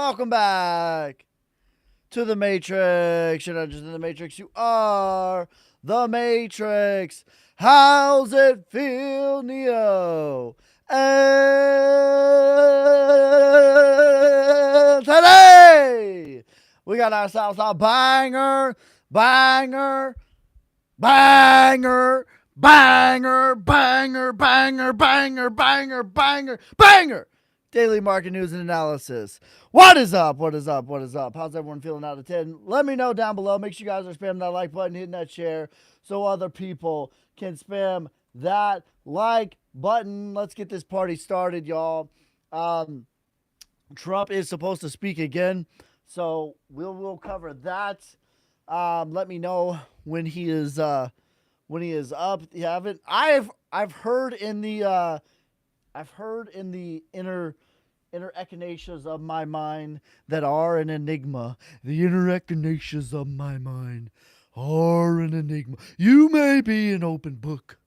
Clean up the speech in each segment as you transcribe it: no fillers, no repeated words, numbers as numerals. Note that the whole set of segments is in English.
Welcome back to the Matrix. You're not just in the Matrix, you are the Matrix. How's it feel, Neo? And today, we got ourselves a banger, banger, banger, banger, banger, banger, banger, banger, banger, banger. Daily market news and analysis. What is up? What is up? What is up? How's everyone feeling out of 10? Let me know down below. Make sure you guys are spamming that like button, hitting that share so other people can spam that like button. Let's get this party started, y'all. Trump is supposed to speak again, so we'll cover that. Let me know when he is up. You haven't. I've heard in the inner echinacea of my mind that are an enigma. The inner echinacea of my mind are an enigma. You may be an open book.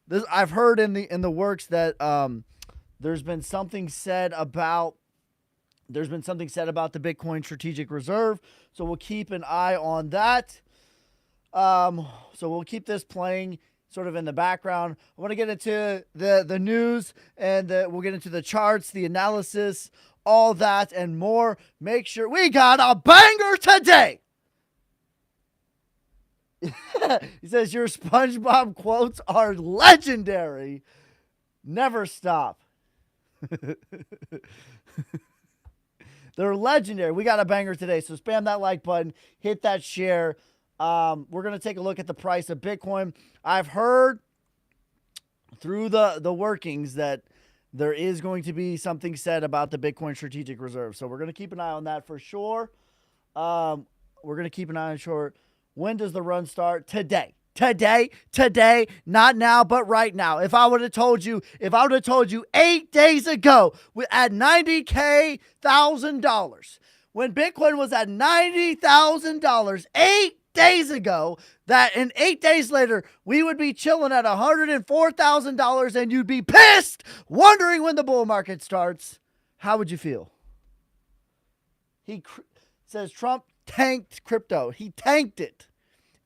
This I've heard in the works that there's been something said about the Bitcoin strategic reserve. So we'll keep an eye on that. So we'll keep this playing sort of in the background. I want to get into the news, and we'll get into the charts, the analysis, all that and more. Make sure we got a banger today. He says your SpongeBob quotes are legendary. Never stop. They're legendary. We got a banger today, so spam that like button, hit that share. We're going to take a look at the price of Bitcoin. I've heard through the workings that there is going to be something said about the Bitcoin strategic reserve. So we're going to keep an eye on that for sure. We're going to keep an eye on short. When does the run start? Today, not now, but right now. If I would have told you 8 days ago at $90,000, when Bitcoin was at $90,000, 8 days ago, that in 8 days later, we would be chilling at $104,000 and you'd be pissed, wondering when the bull market starts, how would you feel? He says Trump tanked crypto. He tanked it.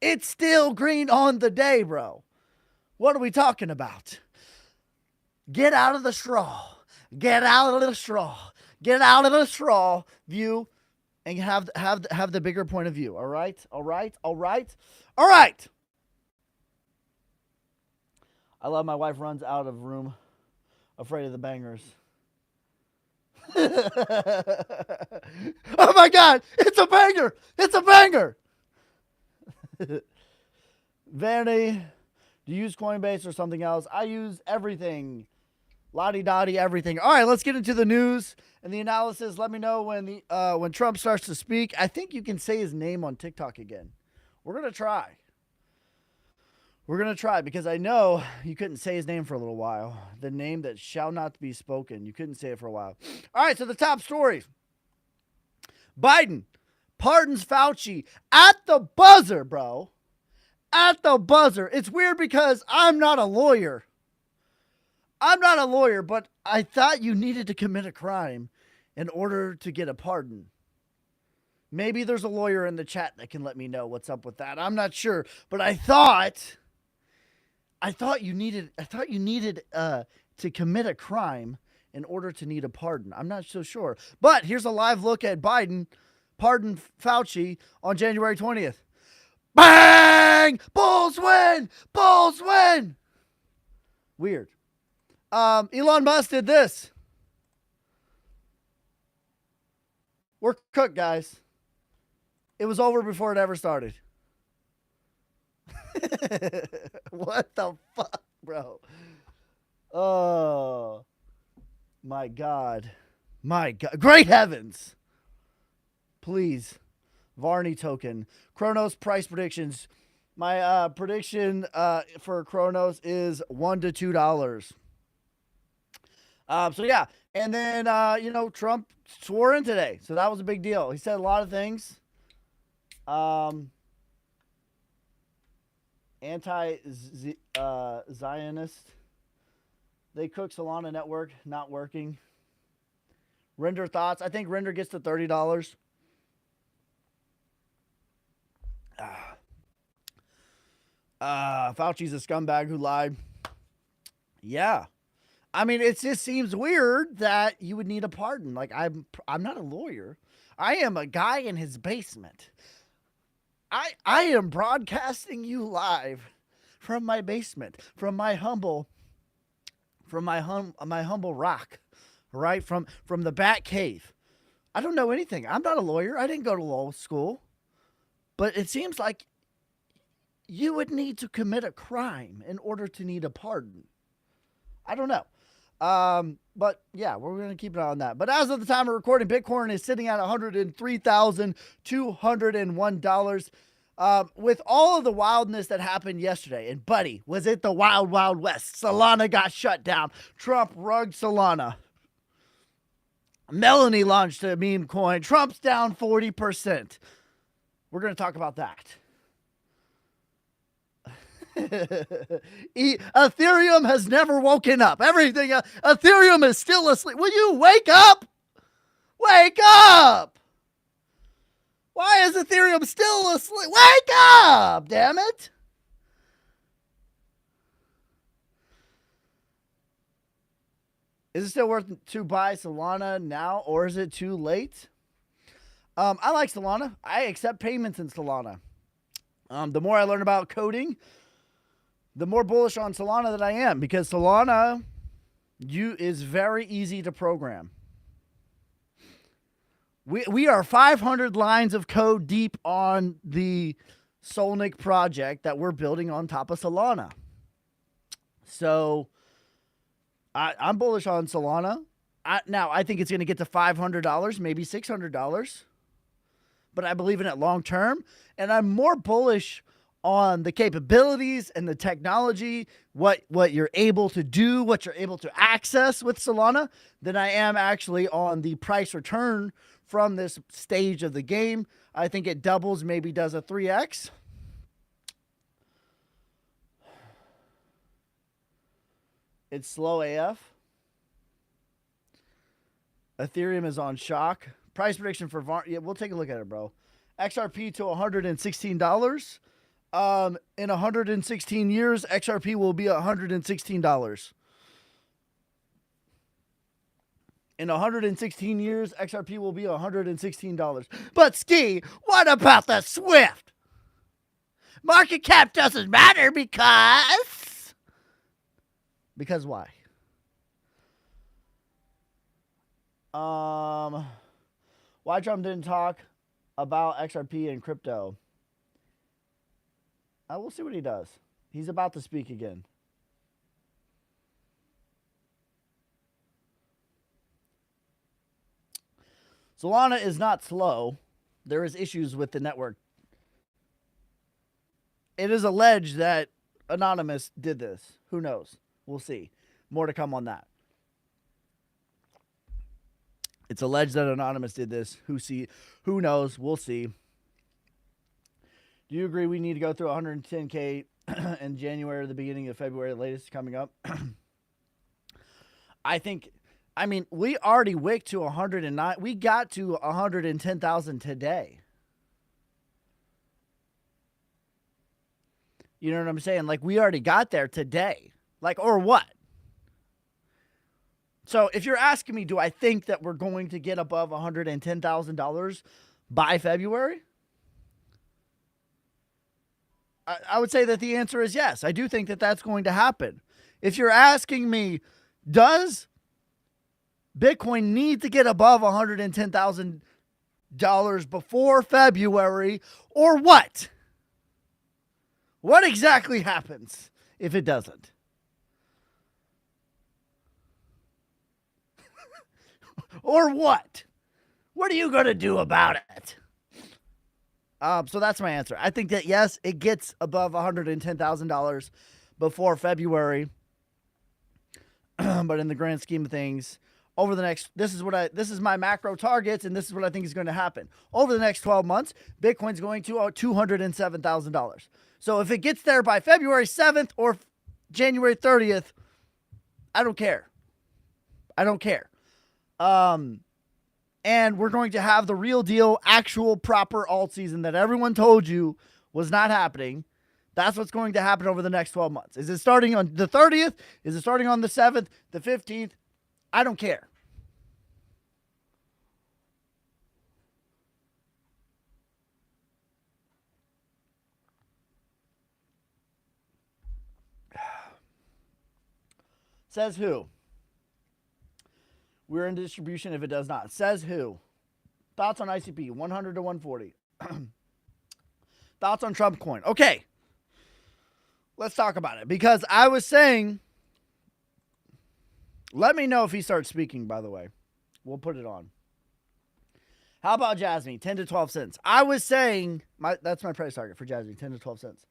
It's still green on the day, bro. What are we talking about? Get out of the straw. Get out of the straw. Get out of the straw view and have the bigger point of view. All right? All right? All right? All right. I love my wife runs out of room afraid of the bangers. Oh my God, it's a banger. It's a banger. Vanity, do you use Coinbase or something else? I use everything. Lottie-dottie, everything. All right, let's get into the news and the analysis. Let me know when Trump starts to speak. I think you can say his name on TikTok again. We're going to try. We're going to try because I know you couldn't say his name for a little while. The name that shall not be spoken. You couldn't say it for a while. All right, so the top stories. Biden pardons Fauci at the buzzer, bro. At the buzzer. It's weird because I'm not a lawyer. But I thought you needed to commit a crime in order to get a pardon. Maybe there's a lawyer in the chat that can let me know what's up with that. I'm not sure, but I thought you needed to commit a crime in order to need a pardon. I'm not so sure. But here's a live look at Biden pardon Fauci on January 20th. Bang! Bulls win! Bulls win! Weird. Elon Musk did this. We're cooked, guys. It was over before it ever started. What the fuck, bro? Oh, my God. My God. Great heavens. Please. Varney token. Kronos price predictions. My prediction for Kronos is $1 to $2. So yeah, and then Trump swore in today, so that was a big deal. He said a lot of things. Anti-Zionist. They cook Solana network not working. Render thoughts. I think Render gets to $30. Fauci's a scumbag who lied. Yeah. I mean, it just seems weird that you would need a pardon. Like, I'm not a lawyer. I am a guy in his basement. I am broadcasting you live from my basement, from my humble rock, right? From the Bat Cave. I don't know anything. I'm not a lawyer. I didn't go to law school. But it seems like you would need to commit a crime in order to need a pardon. I don't know. But yeah, we're going to keep an eye on that. But as of the time of recording, Bitcoin is sitting at $103,201. With all of the wildness that happened yesterday, and buddy, was it the wild, wild west? Solana got shut down. Trump rugged Solana. Melanie launched a meme coin. Trump's down 40%. We're going to talk about that. Ethereum has never woken up. Everything, Ethereum is still asleep. Will you wake up? Wake up! Why is Ethereum still asleep? Wake up, damn it! Is it still worth to buy Solana now, or is it too late? I like Solana. I accept payments in Solana. The more I learn about coding, the more bullish on Solana that I am, because Solana is very easy to program. We are 500 lines of code deep on the Solnic project that we're building on top of Solana. So I'm bullish on Solana. Now, I think it's going to get to $500, maybe $600. But I believe in it long term. And I'm more bullish on the capabilities and the technology, what you're able to do, what you're able to access with Solana, than I am actually on the price return from this stage of the game. I think it doubles, maybe does a 3x. It's slow AF. Ethereum is on shock. Price prediction for yeah, we'll take a look at it, bro. XRP to $116. In 116 years, XRP will be $116. In 116 years, XRP will be $116. But Ski, what about the Swift? Market cap doesn't matter because why? Why Trump didn't talk about XRP and crypto? I will see what he does. He's about to speak again. Solana is not slow. There is issues with the network. It is alleged that Anonymous did this. Who knows? We'll see. More to come on that. It's alleged that Anonymous did this. Who knows? We'll see. Do you agree we need to go through 110K in January or the beginning of February, the latest coming up? I mean, we already wicked to 109. We got to 110,000 today. You know what I'm saying? Like, we already got there today. Like, or what? So if you're asking me, do I think that we're going to get above $110,000 by February? I would say that the answer is yes. I do think that that's going to happen. If you're asking me, does Bitcoin need to get above $110,000 before February, or what? What exactly happens if it doesn't? Or what? What are you going to do about it? So that's my answer. I think that, yes, it gets above $110,000 before February. But in the grand scheme of things, over the next, this is my macro targets, and this is what I think is going to happen. Over the next 12 months, Bitcoin's going to $207,000. So if it gets there by February 7th or January 30th, I don't care. I don't care. And we're going to have the real deal, actual proper alt season that everyone told you was not happening. That's what's going to happen over the next 12 months. Is it starting on the 30th? Is it starting on the 7th, the 15th? I don't care. Says who? We're in distribution if it does not. Says who? Thoughts on ICP, 100 to 140. Thoughts on Trump coin. Okay. Let's talk about it. Because I was saying, let me know if he starts speaking, by the way. We'll put it on. How about Jasmine, 10 to 12 cents? I was saying, that's my price target for Jasmine, 10 to 12 cents.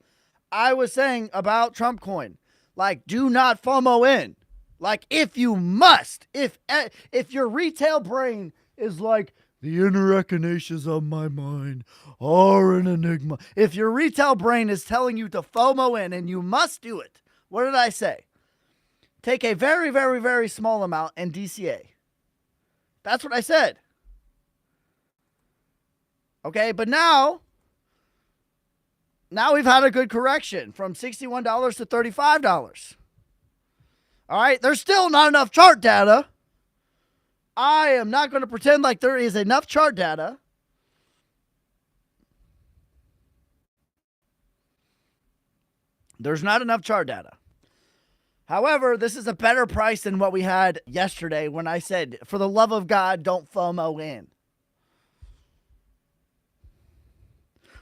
I was saying about Trump coin, like, do not FOMO in. Like, if you must, if your retail brain is like, the inner echinaceas of my mind are an enigma. If your retail brain is telling you to FOMO in and you must do it, what did I say? Take a very, very, very small amount and DCA. That's what I said. Okay, but now we've had a good correction from $61 to $35. All right, there's still not enough chart data. I am not going to pretend like there is enough chart data. There's not enough chart data. However, this is a better price than what we had yesterday when I said, for the love of God, don't FOMO in.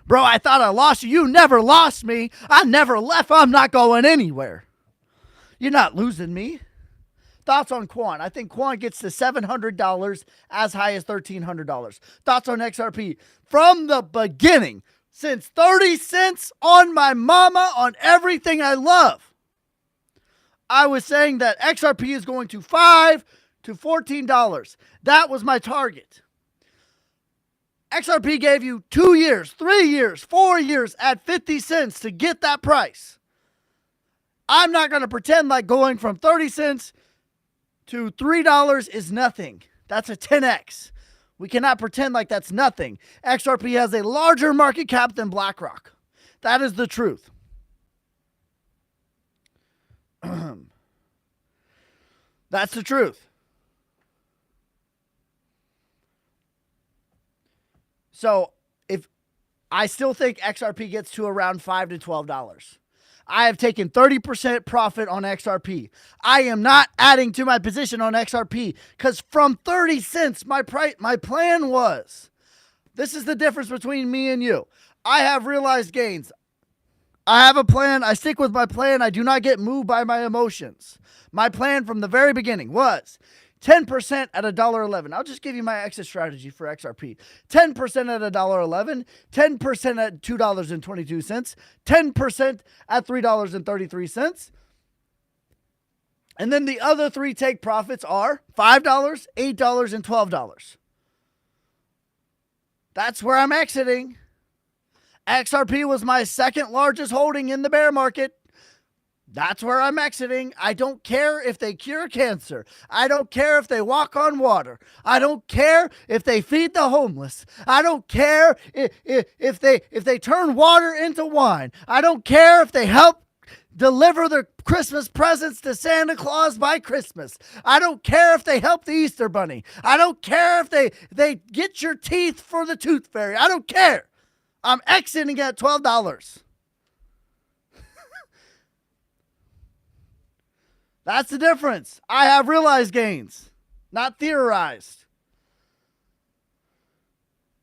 Bro, I thought I lost you. You never lost me. I never left. I'm not going anywhere. You're not losing me. Thoughts on Quan? I think Quan gets to $700, as high as $1,300. Thoughts on XRP? From the beginning, since 30 cents on my mama, on everything I love, I was saying that XRP is going to $5 to $14. That was my target. XRP gave you 2 years, 3 years, 4 years at 50 cents to get that price. I'm not going to pretend like going from 30 cents to $3 is nothing. That's a 10x. We cannot pretend like that's nothing. XRP has a larger market cap than BlackRock. That is the truth. That's the truth. So if I still think XRP gets to around $5 to $12. I have taken 30% profit on XRP. I am not adding to my position on XRP because from 30 cents, my plan was, this is the difference between me and you. I have realized gains. I have a plan. I stick with my plan. I do not get moved by my emotions. My plan from the very beginning was 10% at $1.11. I'll just give you my exit strategy for XRP. 10% at $1.11, 10% at $2.22, 10% at $3.33. And then the other three take profits are $5, $8, and $12. That's where I'm exiting. XRP was my second largest holding in the bear market. That's where I'm exiting. I don't care if they cure cancer. I don't care if they walk on water. I don't care if they feed the homeless. I don't care if they turn water into wine. I don't care if they help deliver their Christmas presents to Santa Claus by Christmas. I don't care if they help the Easter Bunny. I don't care if they get your teeth for the tooth fairy. I don't care. I'm exiting at $12. That's the difference. I have realized gains, not theorized.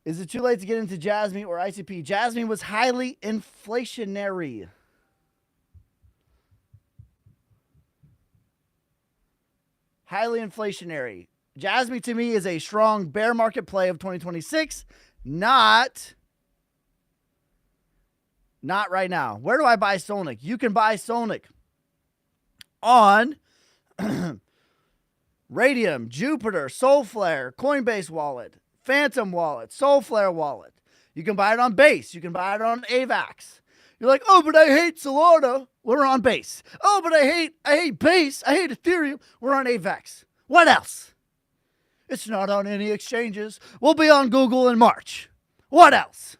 Is it too late to get into Jasmine or ICP? Jasmine was highly inflationary. Highly inflationary. Jasmine to me is a strong bear market play of 2026, not right now. Where do I buy Solnic? You can buy Solnic on Radium, Jupiter, Soulflare, Coinbase Wallet, Phantom Wallet, Soulflare Wallet. You can buy it on Base. You can buy it on AVAX. You're like, oh, but I hate Solana. We're on Base. Oh, but I hate Base. I hate Ethereum. We're on AVAX. What else? It's not on any exchanges. We'll be on Google in March. What else?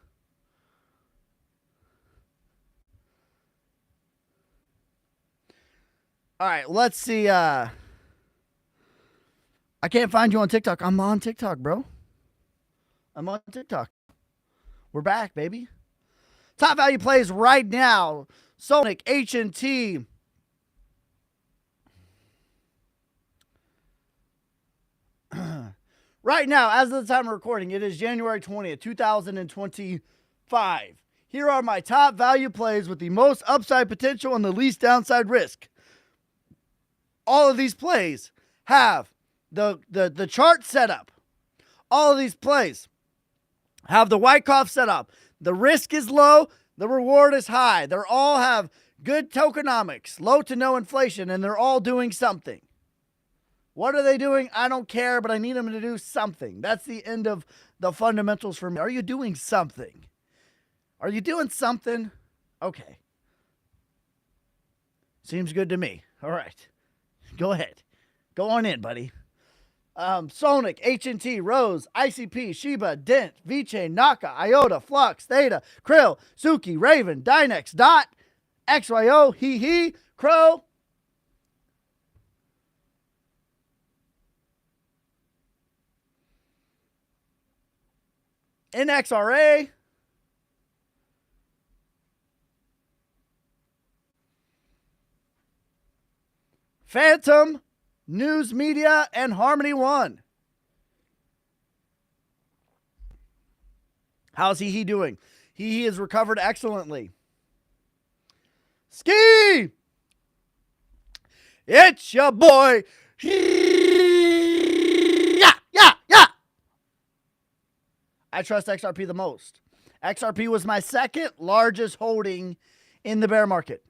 All right, let's see. I can't find you on TikTok. I'm on TikTok, bro. I'm on TikTok. We're back, baby. Top value plays right now. Sonic, H&T. Right now, as of the time of recording, it is January 20th, 2025. Here are my top value plays with the most upside potential and the least downside risk. All of these plays have the chart set up. All of these plays have the Wyckoff set up. The risk is low. The reward is high. They all have good tokenomics, low to no inflation, and they're all doing something. What are they doing? I don't care, but I need them to do something. That's the end of the fundamentals for me. Are you doing something? Are you doing something? Okay. Seems good to me. All right. Go ahead. Go on in, buddy. Sonic, H&T, Rose, ICP, Shiba, Dent, VeChain, Naka, IOTA, Flux, Theta, Krill, Suki, Raven, Dynex, Dot, XYO, Hee, Crow, NXRA, Phantom, News Media, and Harmony One. How's he doing? He has recovered excellently. Ski! It's your boy. Yeah. I trust XRP the most. XRP was my second largest holding in the bear market.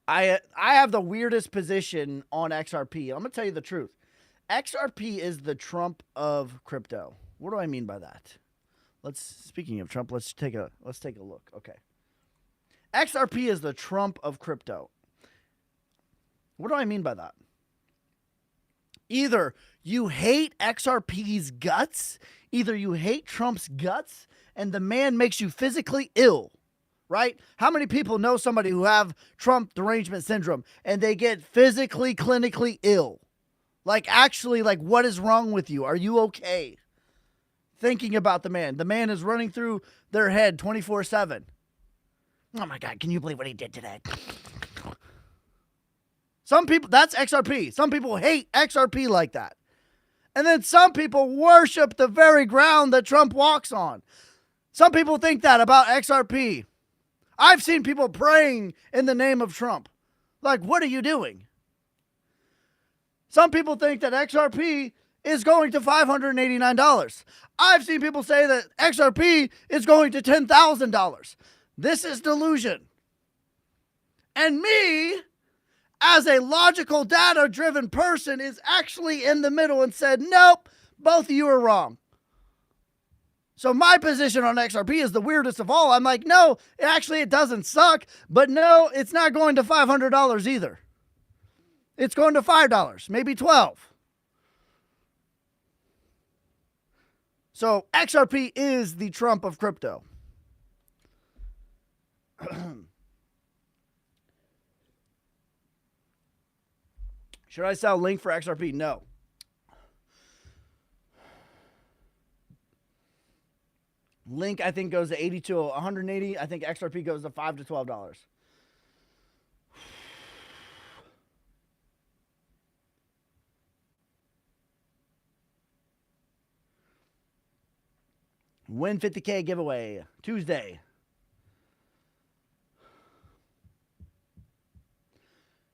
I have the weirdest position on XRP. I'm going to tell you the truth. XRP is the Trump of crypto. What do I mean by that? Speaking of Trump, let's take a look. Okay. XRP is the Trump of crypto. What do I mean by that? Either you hate XRP's guts, either you hate Trump's guts, and the man makes you physically ill, right? How many people know somebody who have Trump derangement syndrome and they get physically, clinically ill? Like, actually, like, what is wrong with you? Are you okay? Thinking about the man. The man is running through their head 24/7. Oh my God, can you believe what he did today? Some people, that's XRP. Some people hate XRP like that. And then some people worship the very ground that Trump walks on. Some people think that about XRP. I've seen people praying in the name of Trump. Like, what are you doing? Some people think that XRP is going to $589. I've seen people say that XRP is going to $10,000. This is delusion. And me, as a logical, data-driven person, is actually in the middle and said, nope, both of you are wrong. So my position on XRP is the weirdest of all. I'm like, no, it doesn't suck, but no, it's not going to $500 either. It's going to $5, maybe $12. So XRP is the Trump of crypto. Should I sell Link for XRP? No. Link, I think, goes to 80 to 180. I think XRP goes to $5 to $12. Win 50K giveaway Tuesday.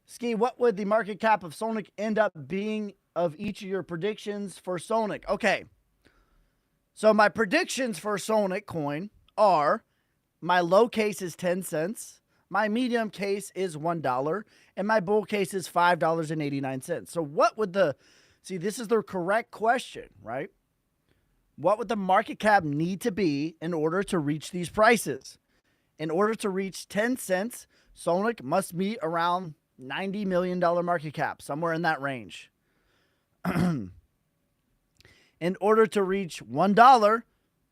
Ski, what would the market cap of Sonic end up being of each of your predictions for Sonic? Okay. So my predictions for Sonic coin are, my low case is 10 cents, my medium case is $1, and my bull case is $5.89. So what would this is the correct question, right? What would the market cap need to be in order to reach these prices? In order to reach 10 cents, Sonic must be around $90 million market cap, somewhere in that range. In order to reach $1,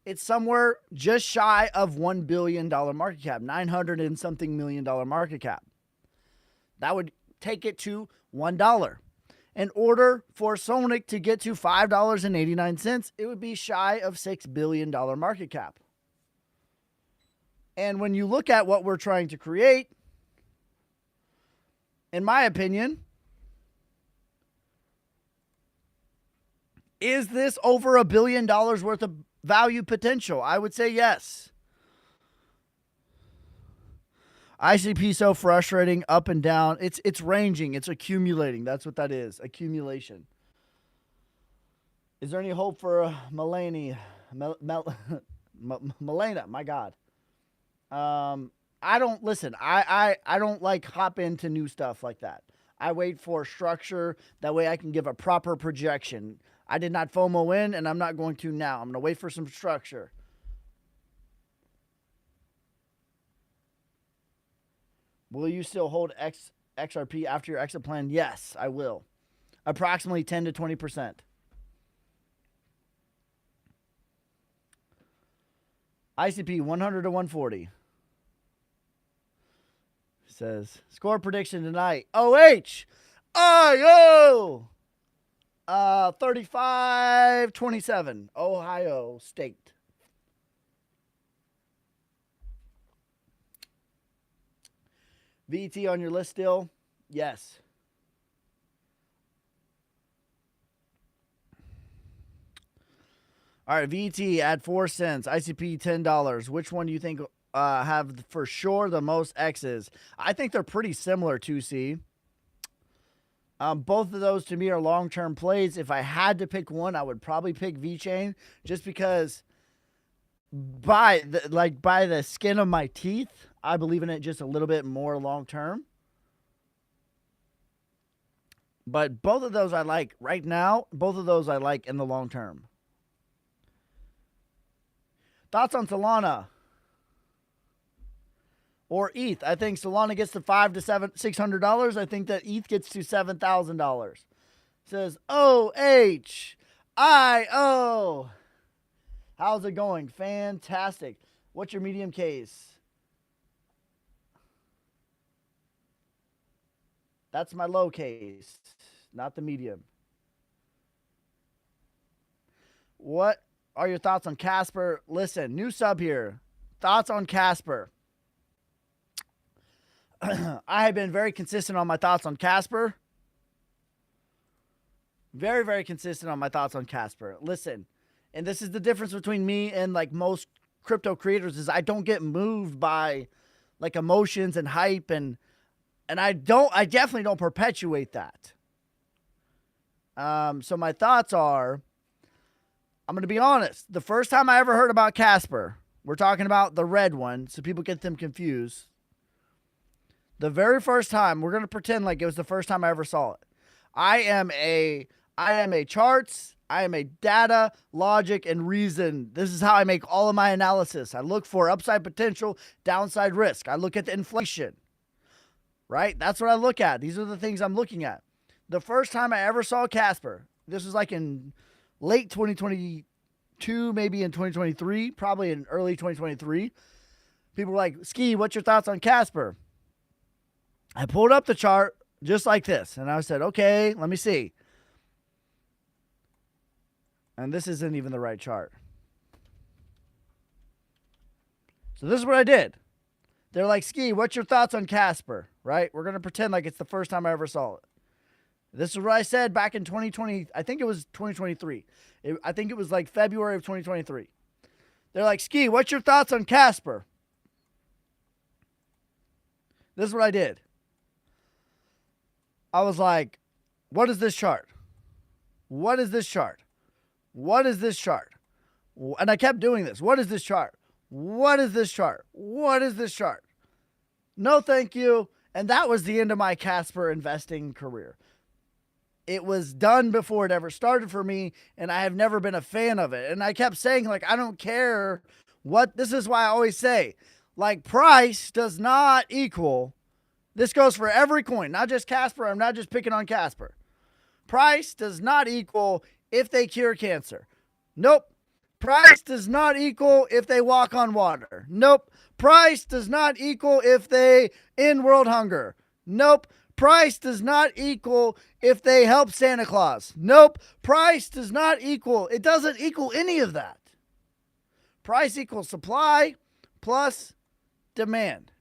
it's somewhere just shy of $1 billion market cap, 900 and something $1 million market cap. That would take it to $1. In order for Sonic to get to $5.89, it would be shy of $6 billion market cap. And when you look at what we're trying to create, in my opinion, is this over $1 billion worth of value potential? I would say yes. ICP so frustrating, up and down. It's ranging. It's accumulating. That's what that is. Accumulation. Is there any hope for Melania? Melena, my God. I don't listen. I don't like hop into new stuff like that. I wait for structure. That way I can give a proper projection. I did not FOMO in, and I'm not going to now. I'm going to wait for some structure. Will you still hold XRP after your exit plan? Yes, I will. Approximately 10 to 20%. ICP 100 to 140. Says score prediction tonight. OH. IO. 35-27. Ohio State. VT on your list still? Yes. All right, VT at 4 cents. ICP $10. Which one do you think have for sure the most X's? I think they're pretty similar, 2C. Both of those to me are long-term plays. If I had to pick one, I would probably pick VeChain just because by the skin of my teeth, I believe in it just a little bit more long-term. But both of those I like right now. Both of those I like in the long term. Thoughts on Solana or ETH? I think Solana gets to $600. I think that ETH gets to $7,000. Says OHIO. How's it going? Fantastic. What's your medium case? That's my low case, not the medium. What are your thoughts on Casper? Listen, new sub here. Thoughts on Casper. I have been very consistent on my thoughts on Casper. Very, very consistent on my thoughts on Casper. Listen, and this is the difference between me and like most crypto creators is I don't get moved by like emotions and hype and I definitely don't perpetuate that. So my thoughts are, I'm going to be honest. The first time I ever heard about Casper, we're talking about the red one, so people get them confused. The very first time, we're going to pretend like it was the first time I ever saw it. I am a charts, I am a data, logic, and reason. This is how I make all of my analysis. I look for upside potential, downside risk. I look at the inflation. Right? That's what I look at. These are the things I'm looking at. The first time I ever saw Casper, this was like in late 2022, maybe in 2023, probably in early 2023. People were like, Ski, what's your thoughts on Casper? I pulled up the chart just like this, and I said, okay, let me see. And this isn't even the right chart. So this is what I did. They're like, Ski, what's your thoughts on Casper? Right? We're going to pretend like it's the first time I ever saw it. This is what I said back in 2020. I think it was 2023. I think it was like February of 2023. They're like, Ski, what's your thoughts on Casper? This is what I did. I was like, what is this chart? What is this chart? What is this chart? And I kept doing this. What is this chart? What is this chart? What is this chart? No, thank you. And that was the end of my Casper investing career. It was done before it ever started for me, and I have never been a fan of it. And I kept saying, like, I don't care what, this is why I always say, like, price does not equal, this goes for every coin, not just Casper. I'm not just picking on Casper. Price does not equal if they cure cancer. Nope. Price does not equal if they walk on water. Nope. Price does not equal if they end world hunger. Nope. Price does not equal if they help Santa Claus. Nope. Price does not equal. It doesn't equal any of that. Price equals supply plus demand.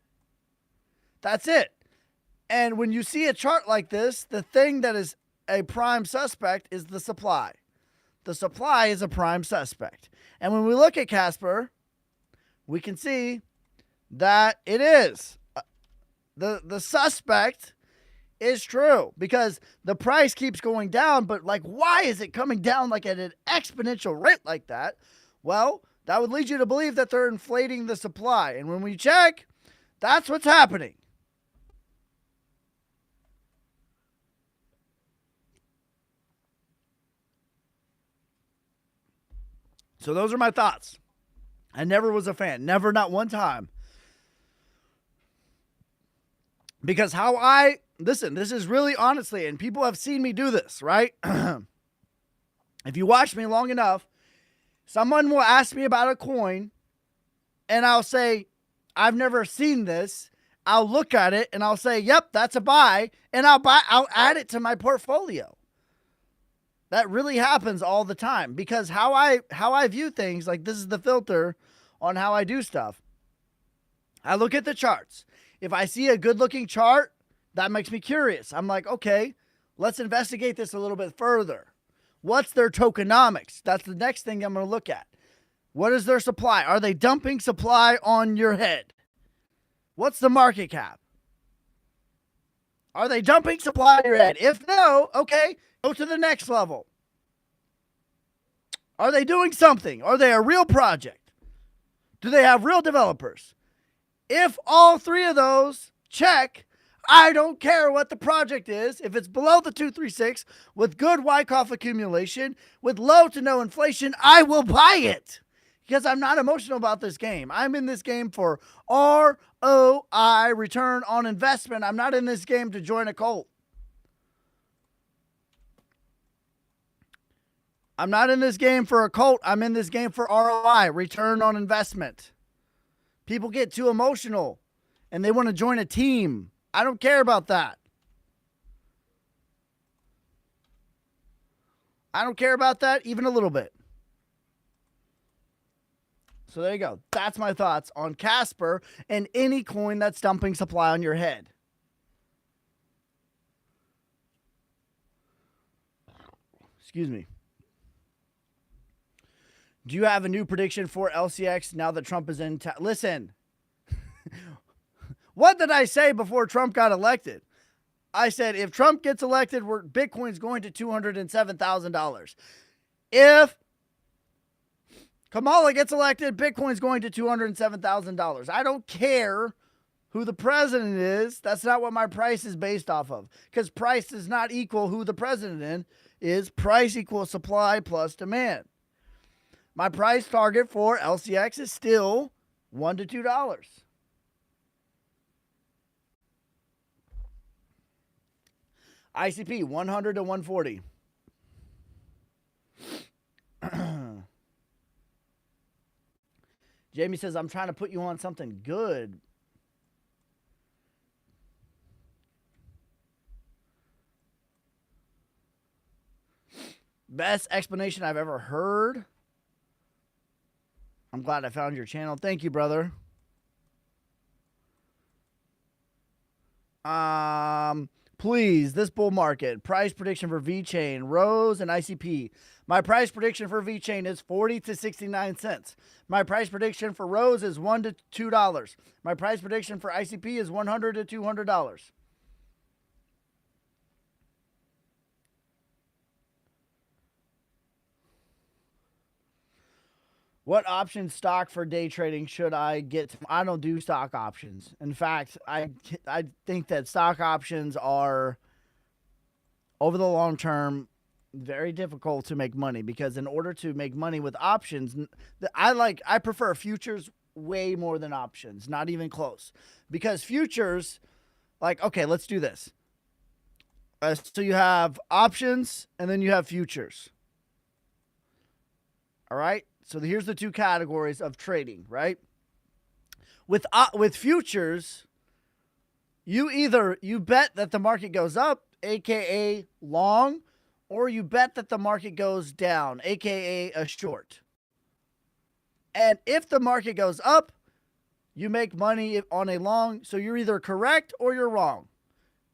That's it. And when you see a chart like this, the thing that is a prime suspect is the supply. The supply is a prime suspect. And when we look at Casper, we can see that it is. The suspect is true because the price keeps going down, but like, why is it coming down like at an exponential rate like that? Well, that would lead you to believe that they're inflating the supply. And when we check, that's what's happening. So those are my thoughts. I never was a fan. Never, not one time. Because listen, this is really honestly, and people have seen me do this, right? If you watch me long enough, someone will ask me about a coin, and I'll say, I've never seen this. I'll look at it, and I'll say, yep, that's a buy, and I'll add it to my portfolio. That really happens all the time because how I view things, like this is the filter on how I do stuff. I look at the charts. If I see a good looking chart, that makes me curious. I'm like, okay, let's investigate this a little bit further. What's their tokenomics? That's the next thing I'm going to look at. What is their supply? Are they dumping supply on your head? What's the market cap? Are they dumping supply on your head? If no, okay, go to the next level. Are they doing something? Are they a real project? Do they have real developers? If all three of those check, I don't care what the project is. If it's below the 236 with good Wyckoff accumulation, with low to no inflation, I will buy it because I'm not emotional about this game. I'm in this game for ROI, return on investment. I'm not in this game to join a cult. I'm not in this game for a cult. I'm in this game for ROI, return on investment. People get too emotional and they want to join a team. I don't care about that. I don't care about that even a little bit. So there you go. That's my thoughts on Casper and any coin that's dumping supply on your head. Excuse me. Do you have a new prediction for LCX now that Trump is in town? Listen, what did I say before Trump got elected? I said, if Trump gets elected, Bitcoin's going to $207,000. If Kamala gets elected, Bitcoin's going to $207,000. I don't care who the president is. That's not what my price is based off of. Because price does not equal who the president is. Price equals supply plus demand. My price target for LCX is still $1 to $2. ICP 100 to 140. Jamie says, I'm trying to put you on something good. Best explanation I've ever heard. I'm glad I found your channel. Thank you, brother. Please, this bull market, price prediction for VeChain, Rose, and ICP. My price prediction for VeChain is 40 to 69 cents. My price prediction for Rose is $1 to $2. My price prediction for ICP is $100 to $200. What option stock for day trading should I get? I don't do stock options. In fact, I think that stock options are, over the long term, very difficult to make money, because in order to make money with options, I prefer futures way more than options, not even close. Because futures, like, okay, let's do this. So you have options and then you have futures. All right. So here's the two categories of trading, right? With futures, you bet that the market goes up, aka long, or you bet that the market goes down, aka a short. And if the market goes up, you make money on a long, so you're either correct or you're wrong.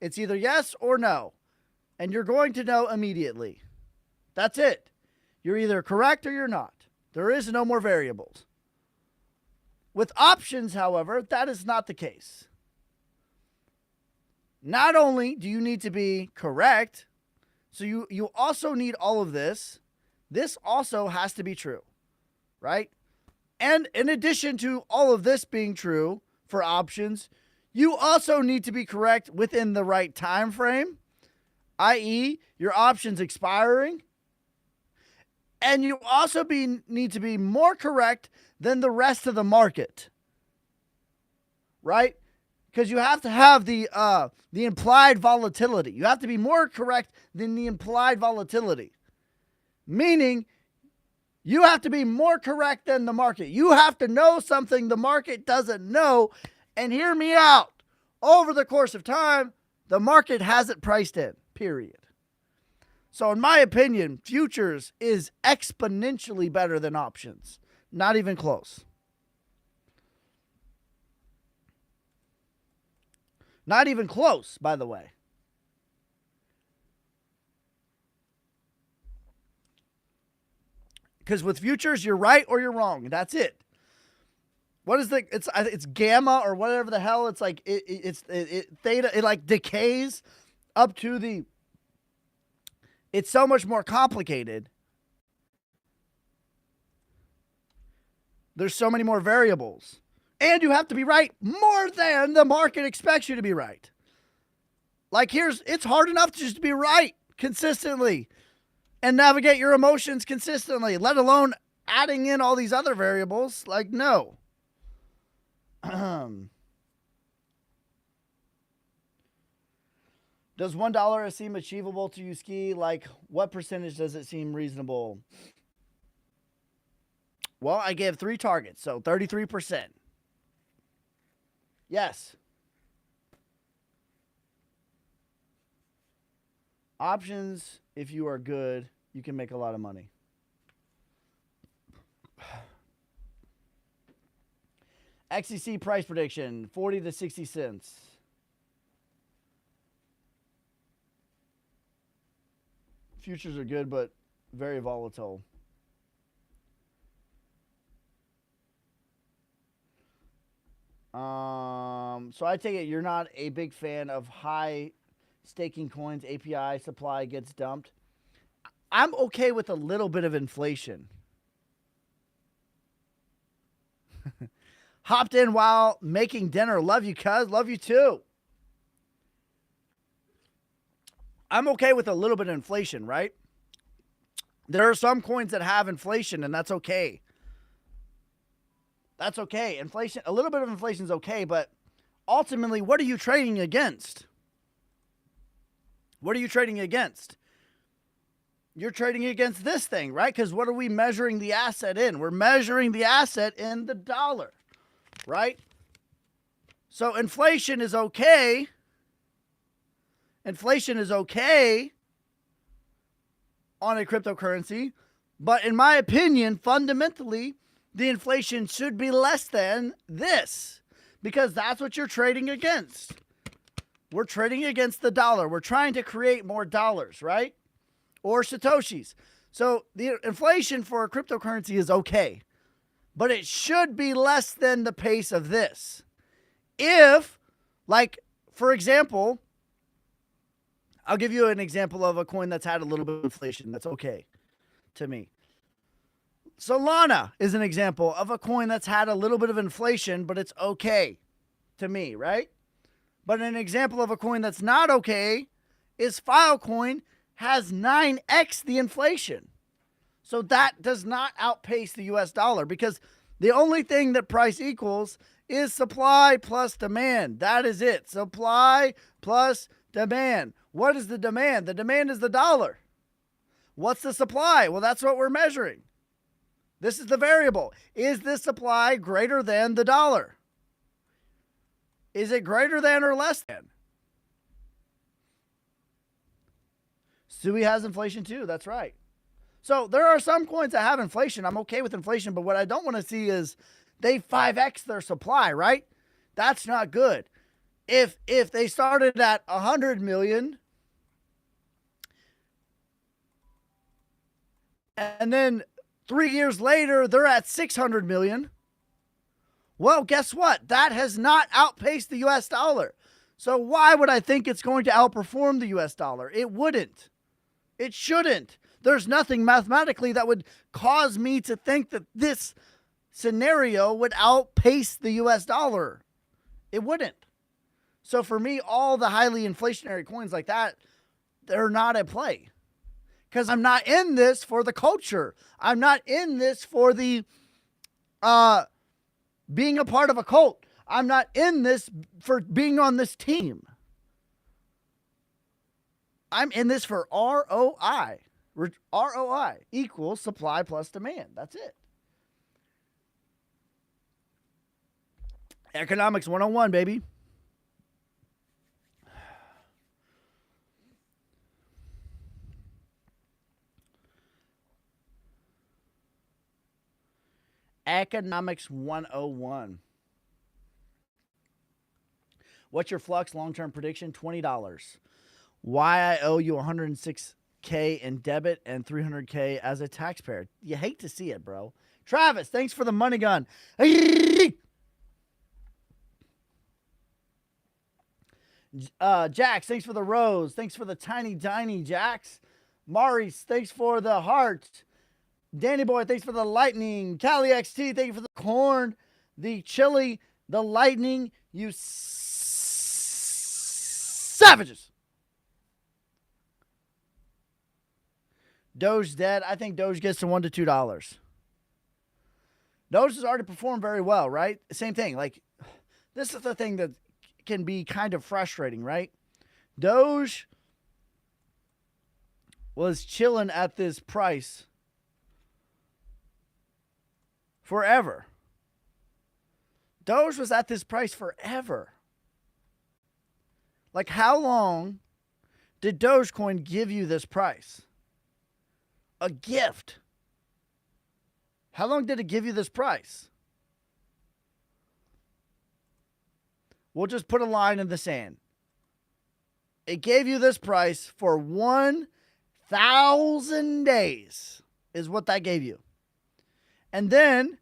It's either yes or no. And you're going to know immediately. That's it. You're either correct or you're not. There is no more variables. With options, however, that is not the case. Not only do you need to be correct, so you also need all of this. This also has to be true, right? And in addition to all of this being true for options, you also need to be correct within the right time frame, i.e., your options expiring. And you also need to be more correct than the rest of the market, right? Because you have to have the implied volatility. You have to be more correct than the implied volatility, meaning you have to be more correct than the market. You have to know something the market doesn't know. And hear me out. Over the course of time, the market has it priced in, period. So in my opinion, futures is exponentially better than options. Not even close. Not even close, by the way. Because with futures, you're right or you're wrong. That's it. What is it's gamma or whatever the hell. It's like it's theta. It like decays up to the. It's so much more complicated. There's so many more variables. And you have to be right more than the market expects you to be right. Like it's hard enough to just be right consistently and navigate your emotions consistently, let alone adding in all these other variables. Like, no. Does $1 seem achievable to you, Ski? Like, what percentage does it seem reasonable? Well, I gave 3 targets, so 33%. Yes. Options, if you are good, you can make a lot of money. XCC price prediction, 40 to 60 cents. Futures are good, but very volatile. So I take it you're not a big fan of high staking coins, API supply gets dumped. I'm okay with a little bit of inflation. Hopped in while making dinner. Love you, cuz. Love you too. I'm okay with a little bit of inflation, right? There are some coins that have inflation, and that's okay. That's okay. Inflation, a little bit of inflation is okay, but ultimately, what are you trading against? What are you trading against? You're trading against this thing, right? Because what are we measuring the asset in? We're measuring the asset in the dollar, right? So inflation is okay. Inflation is okay on a cryptocurrency, but in my opinion, fundamentally, the inflation should be less than this because that's what you're trading against. We're trading against the dollar. We're trying to create more dollars, right? Or Satoshis. So the inflation for a cryptocurrency is okay, but it should be less than the pace of this. If, like, for example, I'll give you an example of a coin that's had a little bit of inflation. That's okay to me. Solana is an example of a coin that's had a little bit of inflation, but it's okay to me, right? But an example of a coin that's not okay is Filecoin has 9x the inflation. So that does not outpace the US dollar because the only thing that price equals is supply plus demand. That is it. Supply plus Demand. What is the demand? The demand is the dollar. What's the supply? Well, that's what we're measuring. This is the variable. Is the supply greater than the dollar? Is it greater than or less than? Sui has inflation too. That's right. So there are some coins that have inflation. I'm okay with inflation, but what I don't want to see is they 5x their supply, right? That's not good. If they started at 100 million and then 3 years later they're at 600 million, well, guess what? That has not outpaced the US dollar. So why would I think it's going to outperform the US dollar? It wouldn't. It shouldn't. There's nothing mathematically that would cause me to think that this scenario would outpace the US dollar. It wouldn't. So for me, all the highly inflationary coins like that, they're not at play. Because I'm not in this for the culture. I'm not in this for the being a part of a cult. I'm not in this for being on this team. I'm in this for ROI. ROI equals supply plus demand. That's it. Economics 101, baby. Economics 101. What's your flux long-term prediction? $20. Why I owe you $106K in debit and $300K as a taxpayer. You hate to see it, bro. Travis, thanks for the money gun. Jax, thanks for the rose. Thanks for the tiny Jax. Maurice, thanks for the heart. Danny Boy, thanks for the lightning. Cali XT, thank you for the corn, the chili, the lightning. You savages. Doge dead. I think Doge gets to $1 to $2. Doge has already performed very well, right? Same thing. Like, this is the thing that can be kind of frustrating, right? Doge was chilling at this price forever. Doge was at this price forever. Like, how long did Dogecoin give you this price? A gift. How long did it give you this price? We'll just put a line in the sand. It gave you this price for 1,000 days is what that gave you. And then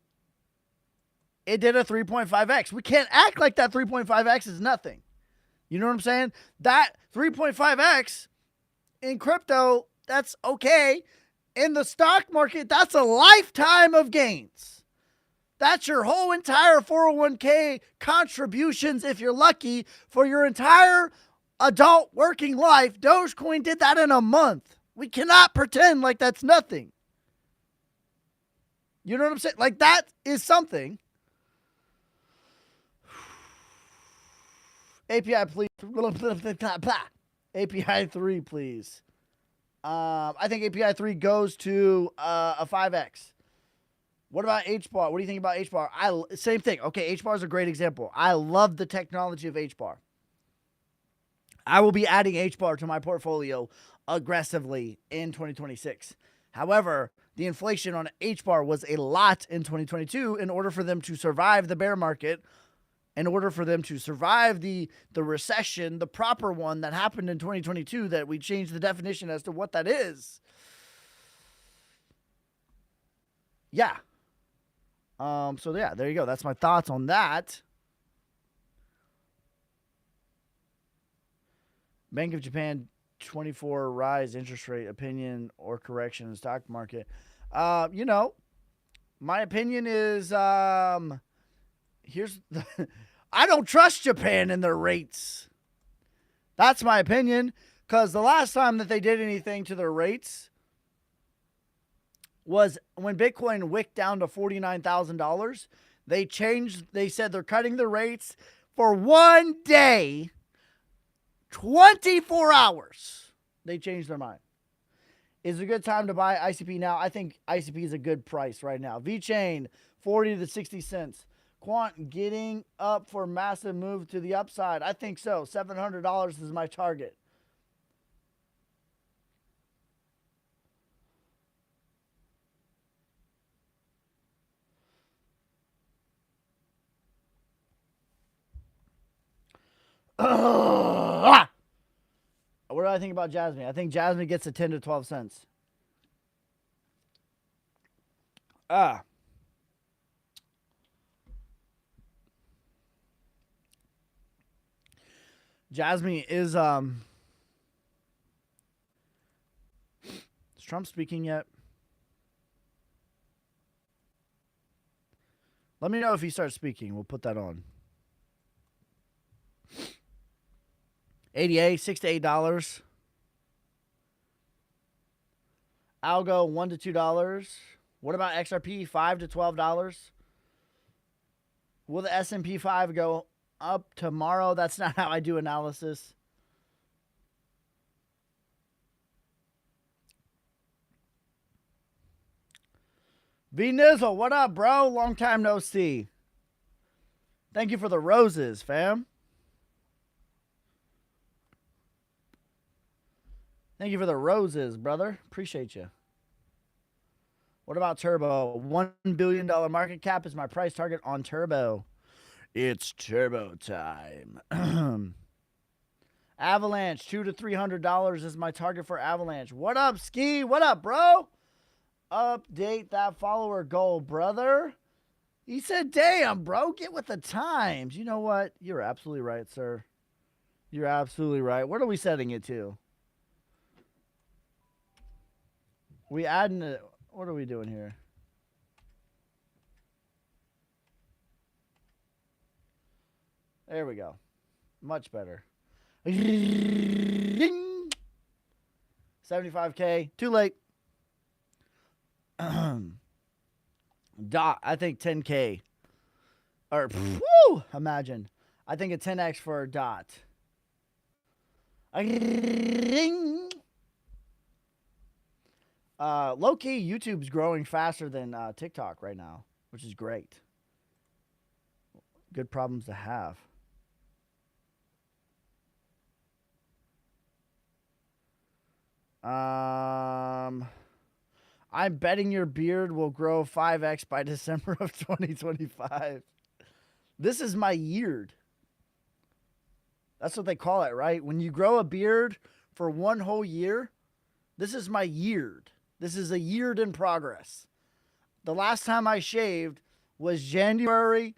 it did a 3.5x. We can't act like that 3.5x is nothing. You know what I'm saying? That 3.5x in crypto, that's okay. In the stock market, that's a lifetime of gains. That's your whole entire 401k contributions, if you're lucky, for your entire adult working life. Dogecoin did that in a month. We cannot pretend like that's nothing. You know what I'm saying? Like, that is something. API, please. API 3, please. I think API 3 goes to a 5x. What about HBAR? What do you think about HBAR? Same thing. Okay, HBAR is a great example. I love the technology of HBAR. I will be adding HBAR to my portfolio aggressively in 2026. However, the inflation on HBAR was a lot in 2022 in order for them to survive the bear market, in order for them to survive the recession, the proper one that happened in 2022 that we changed the definition as to what that is. Yeah. So yeah, there you go. That's my thoughts on that. Bank of Japan 24 rise interest rate opinion or correction in stock market. You know, my opinion is here's the I don't trust Japan and their rates. That's my opinion, because the last time that they did anything to their rates was when Bitcoin wicked down to $49,000. They said they're cutting the rates for 1 day 24 hours, they changed their mind. Is it a good time to buy ICP now? I think ICP is a good price right now. VeChain, 40 to 60 cents. Quant getting up for massive move to the upside. I think so. $700 is my target. What do I think about Jasmine? I think Jasmine gets a 10 to 12 cents. Jasmine is Trump speaking yet? Let me know if he starts speaking. We'll put that on. 88, $6 to $8. Algo, $1 to $2. What about XRP? $5 to $12. Will the S&P 5 go up tomorrow? That's not how I do analysis. V Nizzle, what up, bro? Long time no see. Thank you for the roses, fam. Thank you for the roses, brother. Appreciate you. What about Turbo? $1 billion market cap is my price target on Turbo. It's Turbo time. Avalanche, $200 to $300 is my target for Avalanche. What up, Ski? What up, bro? Update that follower goal, brother. He said, damn, bro, get with the times. You know what? You're absolutely right, sir. You're absolutely right. What are we setting it to? We adding it. What are we doing here? There we go. Much better. 75K. Too late. Dot. I think 10K. Or, woo, imagine. I think a 10X for Dot. Low-key, YouTube's growing faster than TikTok right now, which is great. Good problems to have. I'm betting your beard will grow 5x by December of 2025. This is my yeard. That's what they call it, right? When you grow a beard for one whole year, this is my yeard. This is a year in progress. The last time I shaved was January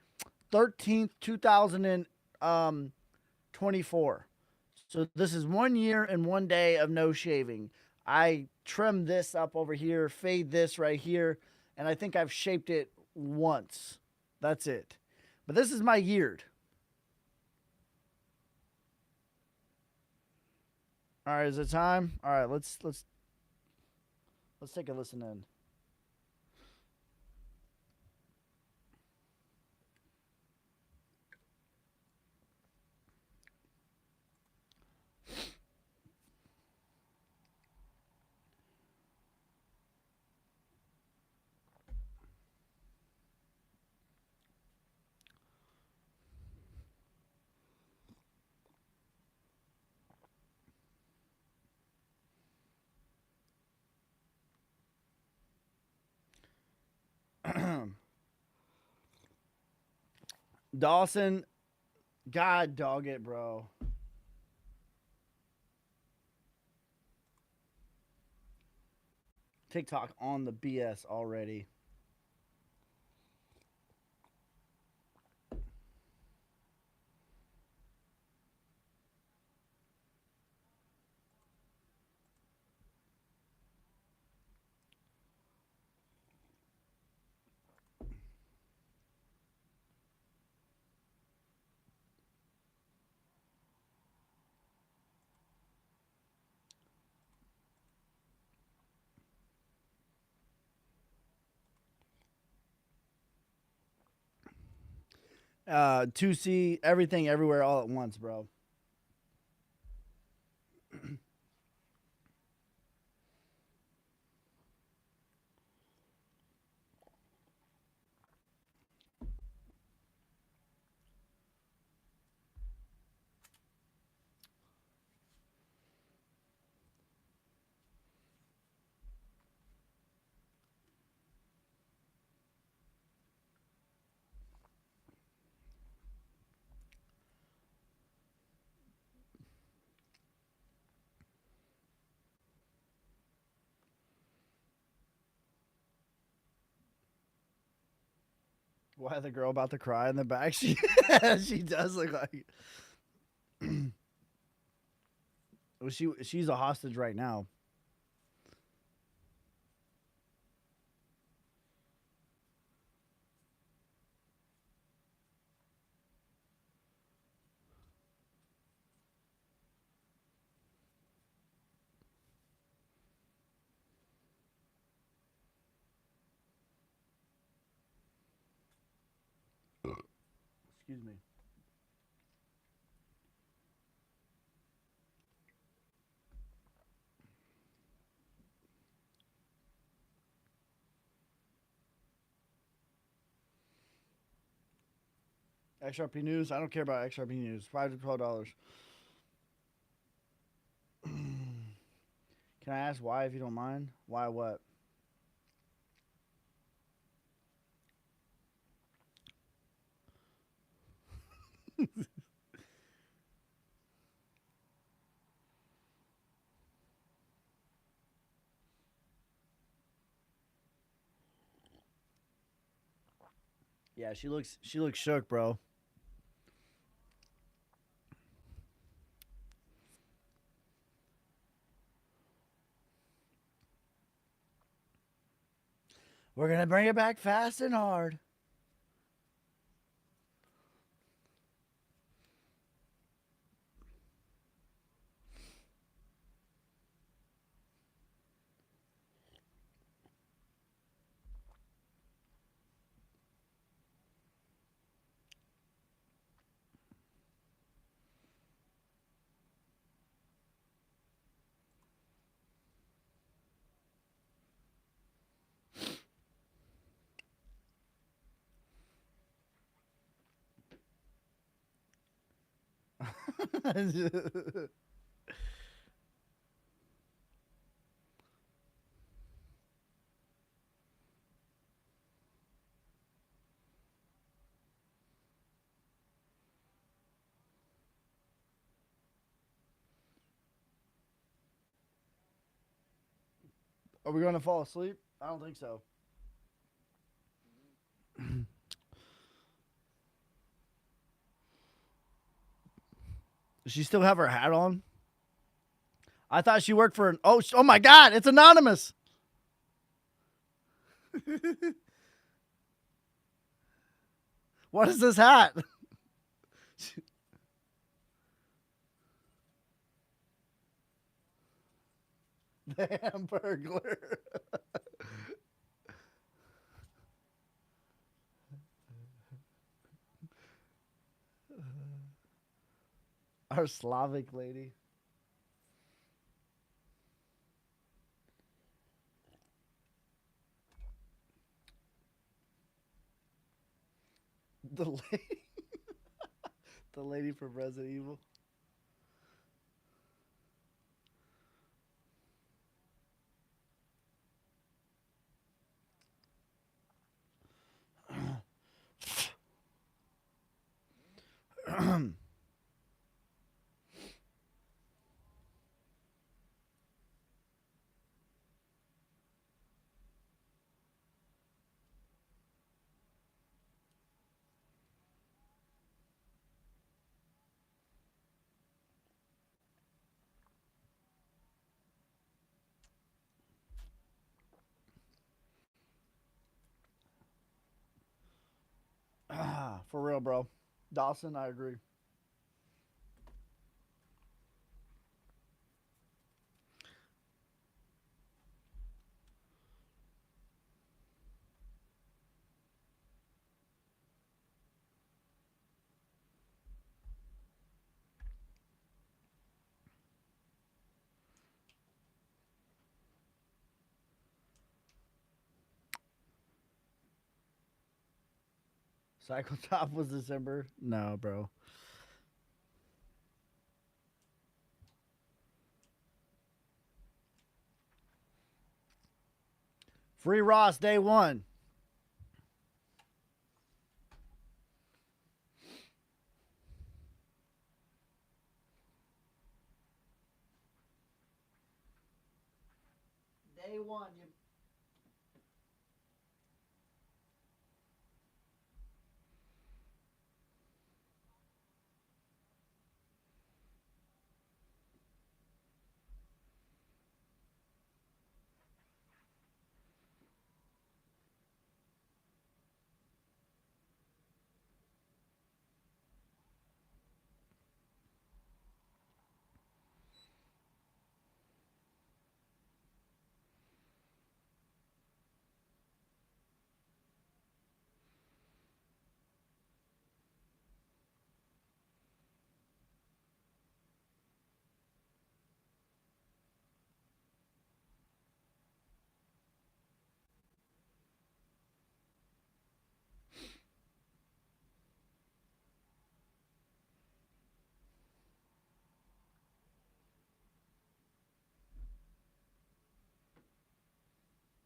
13th, 2024. So this is 1 year and 1 day of no shaving. I trimmed this up over here, fade this right here, and I think I've shaped it once. That's it. But this is my yeard. All right, is it time? All right, let's take a listen in. Dawson, God dog it, bro. TikTok on the BS already. To see everything everywhere all at once, bro. Why the girl about to cry in the back? She she does look like. Well, she's a hostage right now. Excuse me. XRP News. I don't care about XRP News. $5 to $12. Can I ask why, if you don't mind? Why what? Yeah, she looks shook, bro. We're gonna bring it back fast and hard. Are we gonna fall asleep? I don't think so. Does she still have her hat on? I thought she worked for an. Oh my God! It's anonymous. What is this hat? The Hamburglar. Our Slavic lady. The lady. The lady from Resident Evil. For real, bro. Dawson, I agree. Cycle Top was December. No, bro. Free Ross day one. Day one.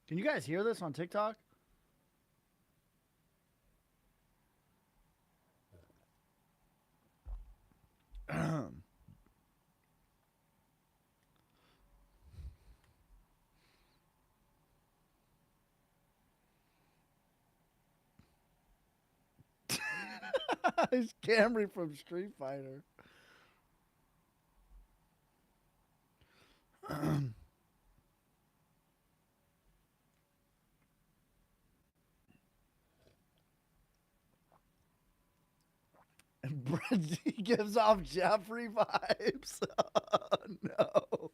Can you guys hear this on TikTok? It's Camry from Street Fighter. And Brett gives off Jeffrey vibes. Oh, no.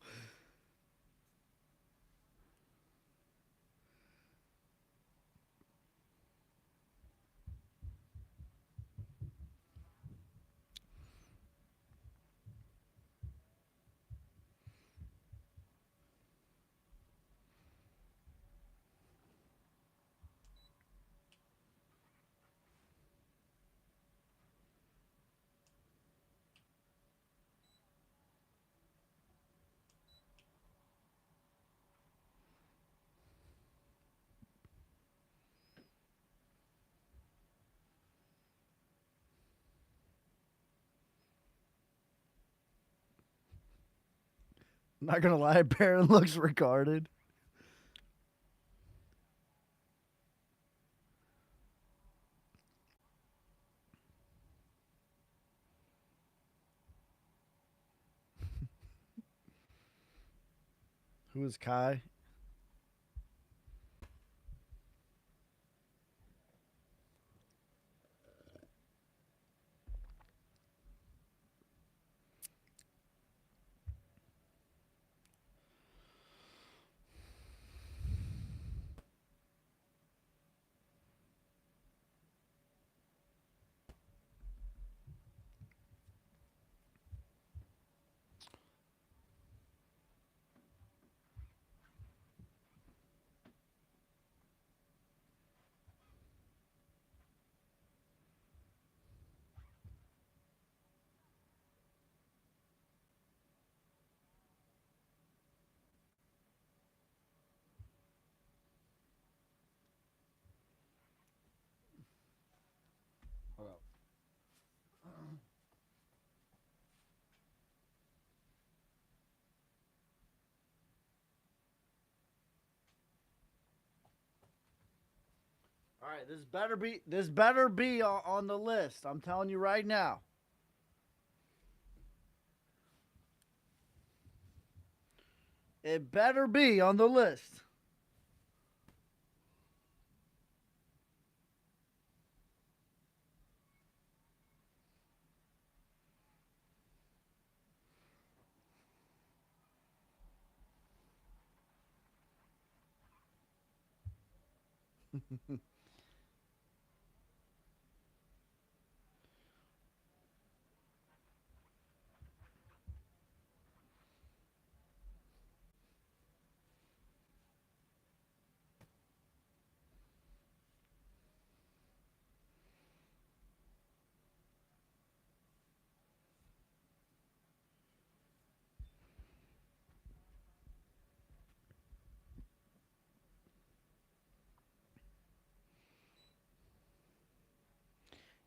Not gonna lie, Baron looks retarded. Who is Kai? Hold up. All right, this better be on the list. I'm telling you right now. It better be on the list.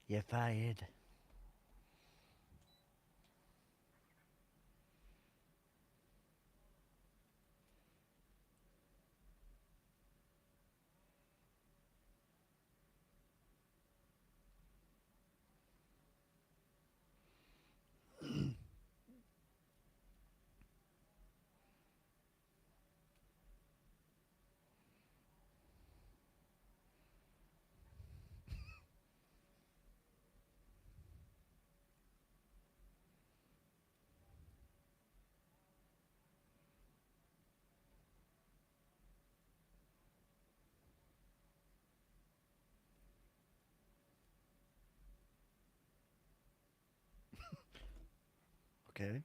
You're fired. Okay.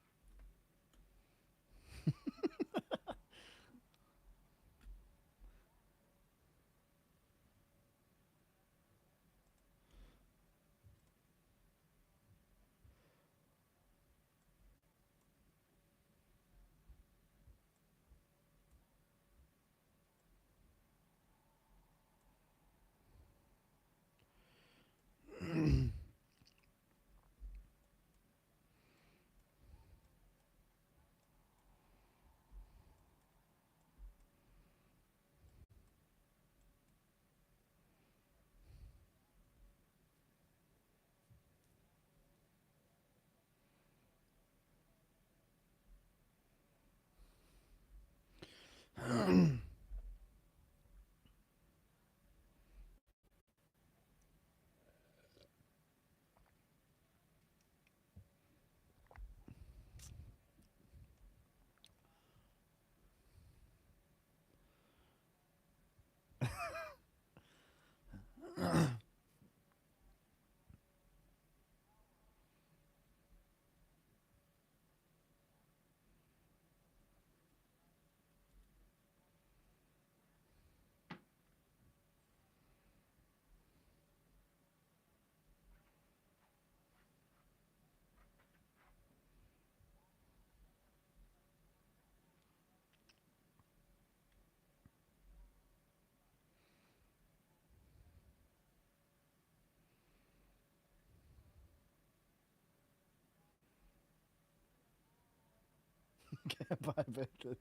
Can't buy bacon.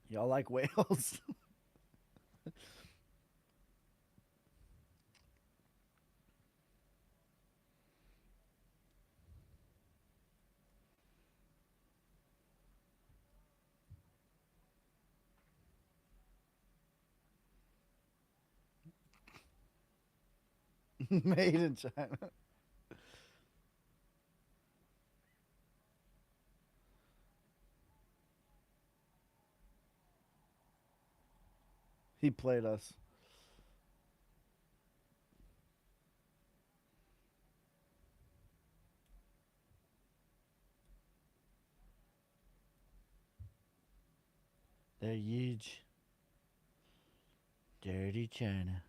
Y'all like whales? Made in China. He played us. They're huge. Dirty China.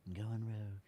I'm going rogue.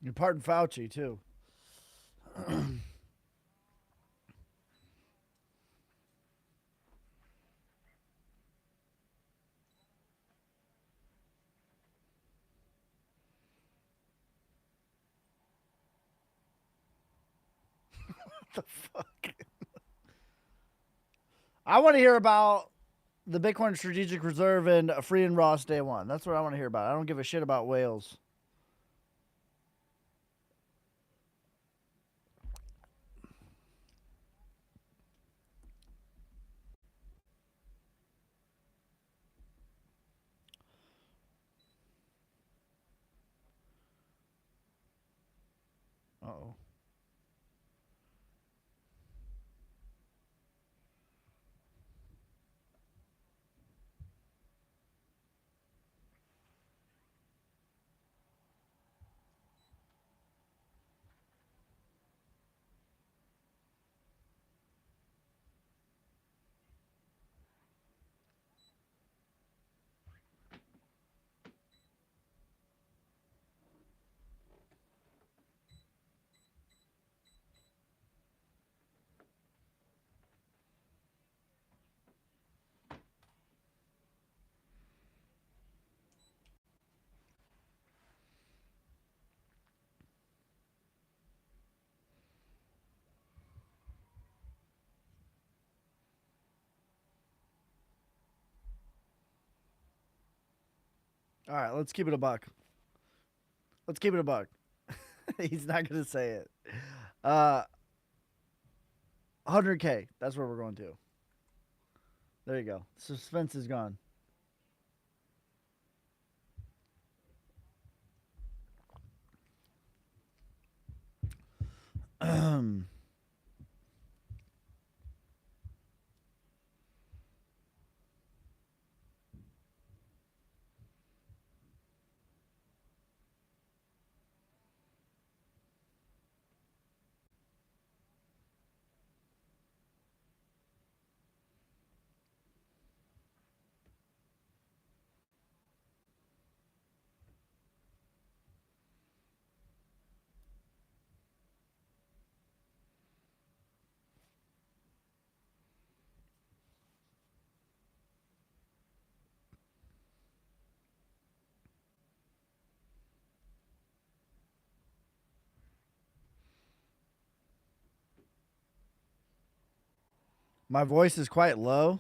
You're pardon Fauci too. What the fuck? I want to hear about the Bitcoin Strategic Reserve and Free and Ross Day One. That's what I want to hear about. I don't give a shit about whales. Oh. All right, let's keep it a buck. Let's keep it a buck. He's not gonna say it. 100K. That's where we're going to. There you go. Suspense is gone. My voice is quite low.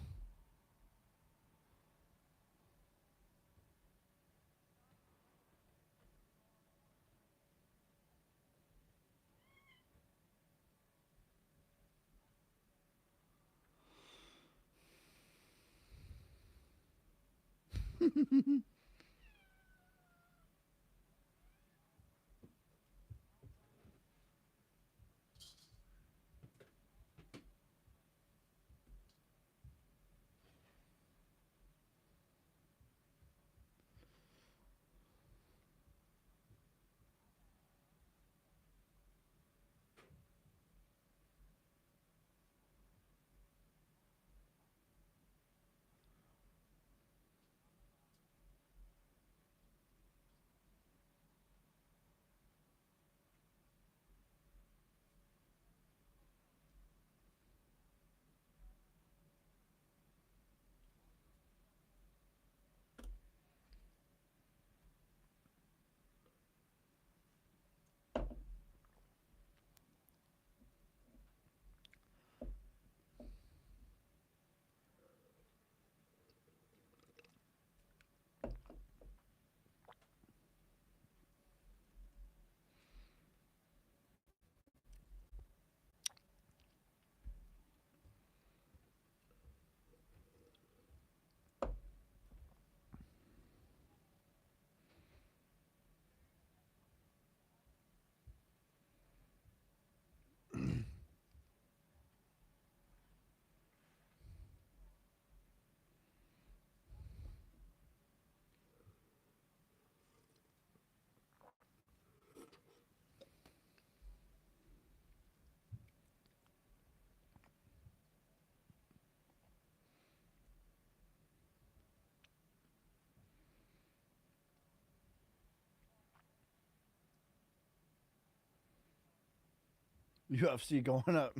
UFC going up.